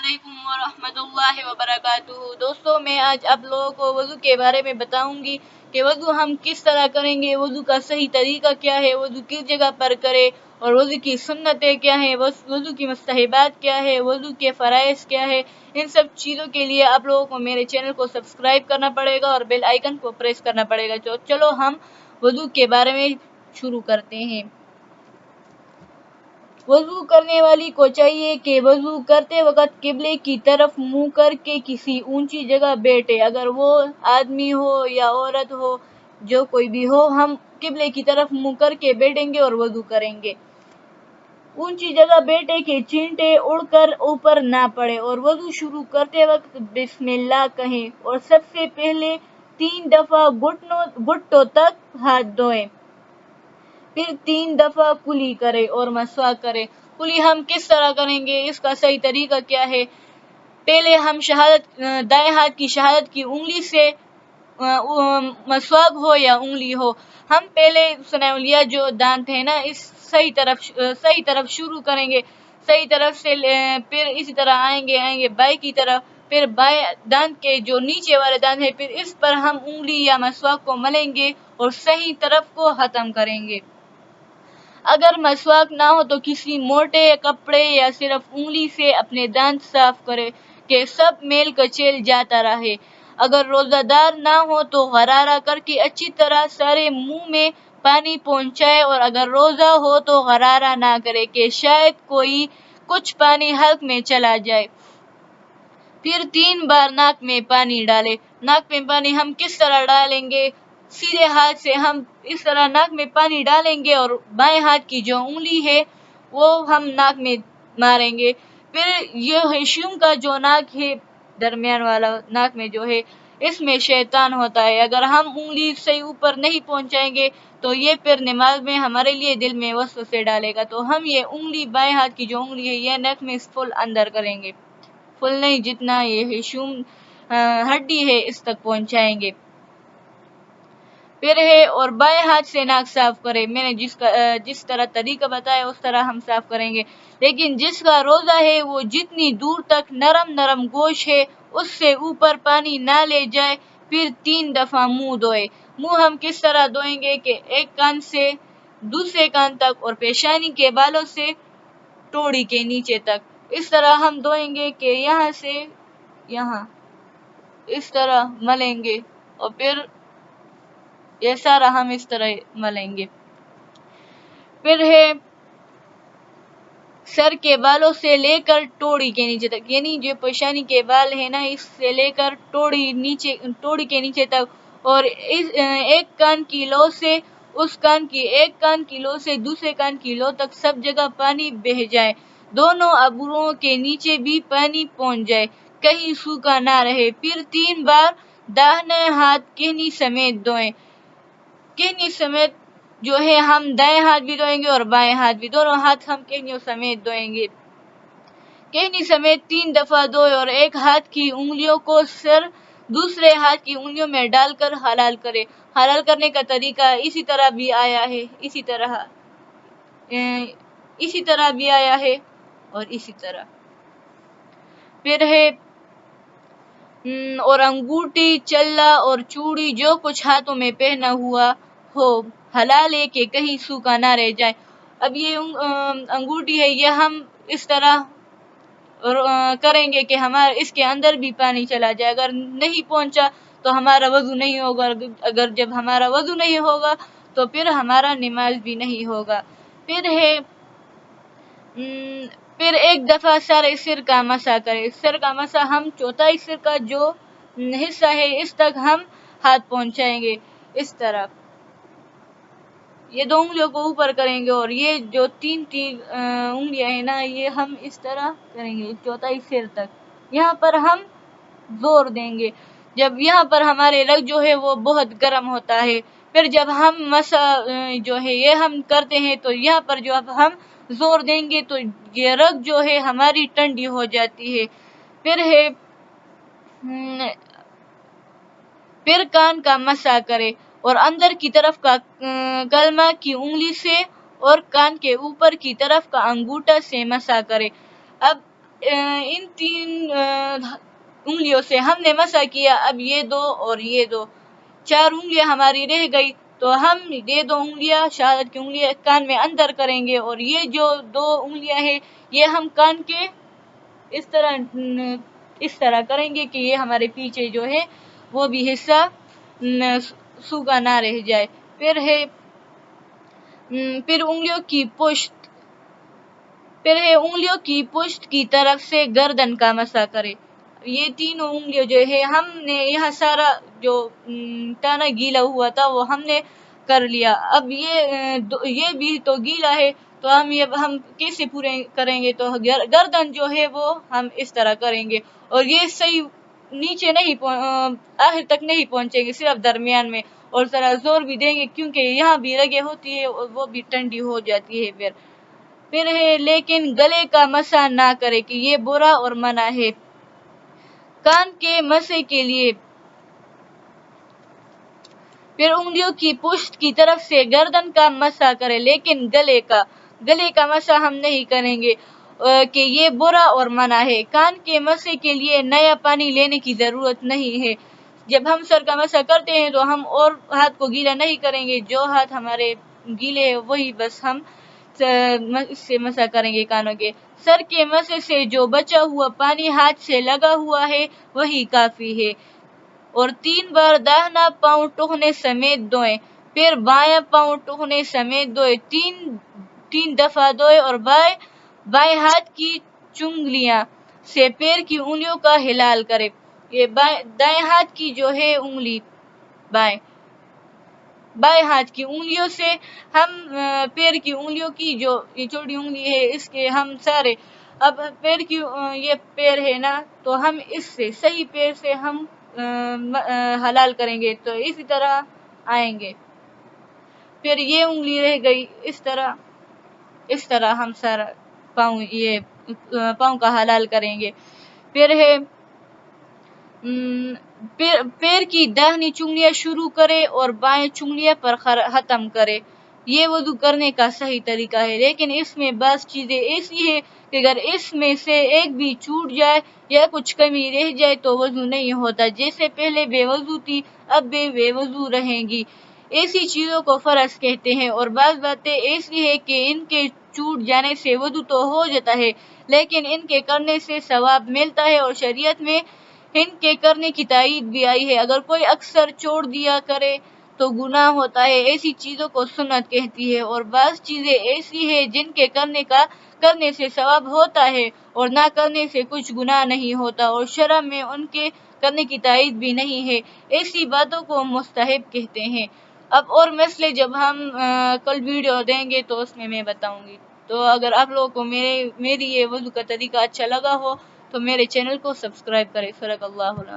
علیکم ورحمۃ اللہ وبرکاتہ۔ دوستوں، میں آج آپ لوگوں کو وضو کے بارے میں بتاؤں گی کہ وضو ہم کس طرح کریں گے، وضو کا صحیح طریقہ کیا ہے، وضو کس جگہ پر کرے اور وضو کی سنتیں کیا ہیں، وضو کی مستحبات کیا ہے، وضو کے فرائض کیا ہے۔ ان سب چیزوں کے لیے آپ لوگوں کو میرے چینل کو سبسکرائب کرنا پڑے گا اور بیل آئیکن کو پریس کرنا پڑے گا۔ چلو ہم وضو کے بارے میں شروع کرتے ہیں۔ وضو کرنے والی کو چاہیے کہ وضو کرتے وقت قبلے کی طرف منہ کر کے کسی اونچی جگہ بیٹھے۔ اگر وہ آدمی ہو یا عورت ہو، جو کوئی بھی ہو، ہم قبلے کی طرف منہ کر کے بیٹھیں گے اور وضو کریں گے۔ اونچی جگہ بیٹھے کہ چینٹے اڑ کر اوپر نہ پڑے، اور وضو شروع کرتے وقت بسم اللہ کہیں، اور سب سے پہلے 3 دفعہ گھٹنوں تک ہاتھ دھوئیں، پھر 3 دفعہ کلی کرے اور مسواک کرے۔ کلی ہم کس طرح کریں گے، اس کا صحیح طریقہ کیا ہے؟ پہلے ہم دائیں ہاتھ کی شہادت کی انگلی سے مسواک ہو یا انگلی ہو، ہم پہلے ثناء جو دانت ہے نا، اس صحیح طرف شروع کریں گے، صحیح طرف سے، پھر اسی طرح آئیں گے بائیں کی طرف، پھر بائیں دانت کے جو نیچے والے دانت ہے، پھر اس پر ہم انگلی یا مسواک کو ملیں گے اور صحیح طرف کو ختم کریں گے۔ اگر مسواک نہ ہو تو کسی موٹے کپڑے یا صرف انگلی سے اپنے دانت صاف کرے کہ سب میل کچیل جاتا رہے۔ اگر روزہ دار نہ ہو تو غرارہ کر کے اچھی طرح سارے منہ میں پانی پہنچائے، اور اگر روزہ ہو تو غرارہ نہ کرے کہ شاید کچھ پانی حلق میں چلا جائے۔ پھر 3 بار ناک میں پانی ڈالے۔ ناک میں پانی ہم کس طرح ڈالیں گے؟ سیدھے ہاتھ سے ہم اس طرح ناک میں پانی ڈالیں گے اور بائیں ہاتھ کی جو انگلی ہے وہ ہم ناک میں ماریں گے۔ پھر یہ ہشوم کا جو ناک ہے، درمیان والا ناک میں جو ہے، اس میں شیطان ہوتا ہے۔ اگر ہم انگلی صحیح اوپر نہیں پہنچائیں گے تو یہ پھر نماز میں ہمارے لیے دل میں وسوسے ڈالے گا، تو ہم یہ انگلی، بائیں ہاتھ کی جو انگلی ہے، یہ ناک میں فل اندر کریں گے، فل نہیں، جتنا یہ ہشوم ہڈی ہے اس تک پہنچائیں گے۔ پھر ہے اور بائیں ہاتھ سے ناک صاف کرے۔ میں نے جس طرح طریقہ بتایا اس طرح ہم صاف کریں گے، لیکن جس کا روزہ ہے وہ جتنی دور تک نرم گوشت ہے اس سے اوپر پانی نہ لے جائے۔ پھر 3 دفعہ منہ دھوئے۔ منہ ہم کس طرح دھوئیں گے کہ ایک کان سے دوسرے کان تک اور پیشانی کے بالوں سے ٹوڑی کے نیچے تک، اس طرح ہم دھوئیں گے کہ یہاں سے یہاں اس طرح ملیں گے، اور پھر یہ سارا ہم اس طرح ملیں گے۔ پھر ہے سر کے بالوں سے لے کر ٹوڑی کے نیچے تک، یعنی جو پیشانی کے بال ہے نا، اس سے لے کر ٹوڑی کے نیچے تک، اور ایک کان کی لو سے ایک کان کی لو سے دوسرے کان کی لو تک سب جگہ پانی بہہ جائے، دونوں ابروؤں کے نیچے بھی پانی پہنچ جائے، کہیں سوکھا نہ رہے۔ پھر 3 بار داہنے ہاتھ کہنی سمیت دھوئیں۔ کہنی سمیت جو ہے ہم دائیں ہاتھ بھی دھوئیں گے اور بائیں ہاتھ بھی، دونوں ہاتھ ہم کہنیوں سمیت دھوئیں گے۔ کہنی سمیت 3 دفعہ دھوئے اور ایک ہاتھ کی انگلیوں کو دوسرے ہاتھ کی انگلیوں میں ڈال کر حلال کرے۔ حلال کرنے کا طریقہ اسی طرح بھی آیا ہے اور اسی طرح۔ پھر ہے اور انگوٹھی، چلا اور چوڑی جو کچھ ہاتھوں میں پہنا ہوا ہو حلال ہے کہ کہیں سوکھا نہ رہ جائے۔ اب یہ انگوٹھی ہے، یہ ہم اس طرح کریں گے کہ اس کے اندر بھی پانی چلا جائے، اگر نہیں پہنچا تو ہمارا وضو نہیں ہوگا، اگر جب ہمارا وضو نہیں ہوگا تو پھر ہمارا نماز بھی نہیں ہوگا۔ پھر ایک دفعہ سارے سر کا مسح کرے۔ سر کا مسح ہم چوتھائی سر کا جو حصہ ہے اس تک ہم ہاتھ پہنچائیں گے، اس طرح یہ 2 انگلیوں کو اوپر کریں گے، اور یہ جو 3 انگلیاں ہیں نا، یہ ہم اس طرح کریں گے چوتھائی سر تک۔ یہاں پر ہم زور دیں گے، جب یہاں پر ہمارے رگ جو ہے وہ بہت گرم ہوتا ہے، پھر جب ہم مسح جو ہے یہ ہم کرتے ہیں تو یہاں پر جو اب ہم زور دیں گے تو یہ رگ جو ہے ہماری ٹھنڈی ہو جاتی ہے۔ پھر کان کا مسح کرے اور اندر کی طرف کا کلمہ کی انگلی سے اور کان کے اوپر کی طرف کا انگوٹھا سے مسح کرے۔ اب ان 3 انگلیوں سے ہم نے مسح کیا، اب یہ 2 اور یہ 2 4 انگلیاں ہماری رہ گئی، تو ہم یہ 2 انگلیاں شہادت کی انگلیاں کان میں اندر کریں گے، اور یہ جو 2 انگلیاں ہیں یہ ہم کان کے اس طرح کریں گے کہ یہ ہمارے پیچھے جو ہے وہ بھی حصہ سوکھا نہ رہ جائے۔ پھر انگلیوں کی پشت کی طرف سے گردن کا مسح کرے۔ یہ تینوں انگلیوں جو ہے ہم نے یہاں سارا جو تانا گیلا ہوا تھا وہ ہم نے کر لیا، اب یہ بھی تو گیلا ہے، تو ہم کیسے پورے کریں گے؟ تو گردن جو ہے وہ ہم اس طرح کریں گے، اور یہ صحیح نیچے نہیں آخر تک نہیں پہنچیں گے، صرف درمیان میں، اور ذرا زور بھی دیں گے کیونکہ یہاں بھی رگیں ہوتی ہے اور وہ بھی ٹھنڈی ہو جاتی ہے۔ پھر ہے لیکن گلے کا مسح نہ کرے کہ یہ برا اور منع ہے۔ کان کے مسح کے لیے پھر انگلیوں کی پشت کی طرف سے گردن کا مسح کرے، لیکن گلے کا مسح ہم نہیں کریں گے کہ یہ برا اور منع ہے۔ کان کے مسح کے لیے نیا پانی لینے کی ضرورت نہیں ہے۔ جب ہم سر کا مسح کرتے ہیں تو ہم اور ہاتھ کو گیلا نہیں کریں گے، جو ہاتھ ہمارے گیلے ہیں وہی بس ہم اس سے مسح کریں گے کانوں کے۔ سر کے مسح سے جو بچا ہوا پانی ہاتھ سے لگا ہوا ہے وہی کافی ہے، اور 3 بار داہنا پاؤں ٹخنے سمیت دھوئیں، پھر بایاں پاؤں ٹخنے سمیت دھوئیں، 3 دفعہ دھوئیں، اور بائیں ہاتھ کی چنگلیاں سے پیر کی انگلیوں کا ہلال کریں۔ یہ دائیں ہاتھ کی جو ہے انگلی بائیں ہاتھ کی انگلیوں سے ہم پیر کی انگلیوں کی جو یہ چھوٹی انگلی ہے اس کے ہم سارے اب پیر کی یہ پیر ہے نا، تو ہم اس سے صحیح پیر سے ہم حلال کریں گے، تو اسی طرح آئیں گے۔ پھر یہ انگلی رہ گئی، اس طرح ہم سارا پاؤں کا حلال کریں گے۔ پھر ہے پیر کی داہنی چنگلیاں شروع کرے اور بائیں چنگلیاں پر ختم کرے۔ یہ وضو کرنے کا صحیح طریقہ ہے، لیکن اس میں بعض چیزیں ایسی ہیں کہ اگر اس میں سے ایک بھی چھوٹ جائے یا کچھ کمی رہ جائے تو وضو نہیں ہوتا، جیسے پہلے بے وضو تھی اب بھی بے وضو رہیں گی، ایسی چیزوں کو فرض کہتے ہیں، اور بعض باتیں ایسی ہیں کہ ان کے چھوٹ جانے سے وضو تو ہو جاتا ہے لیکن ان کے کرنے سے ثواب ملتا ہے، اور شریعت میں ان کے کرنے کی تائید بھی آئی ہے۔ اگر کوئی اکثر چھوڑ دیا کرے تو گناہ ہوتا ہے، ایسی چیزوں کو سنت کہتی ہے، اور بعض چیزیں ایسی ہیں جن کے کرنے سے ثواب ہوتا ہے اور نہ کرنے سے کچھ گناہ نہیں ہوتا، اور شرع میں ان کے کرنے کی تائید بھی نہیں ہے، ایسی باتوں کو مستحب کہتے ہیں۔ اب اور مسئلے جب ہم کل ویڈیو دیں گے تو اس میں بتاؤں گی۔ تو اگر آپ لوگوں کو میری یہ وضو کا طریقہ اچھا لگا ہو تو میرے چینل کو سبسکرائب کریں۔ صدق اللہ العظیم۔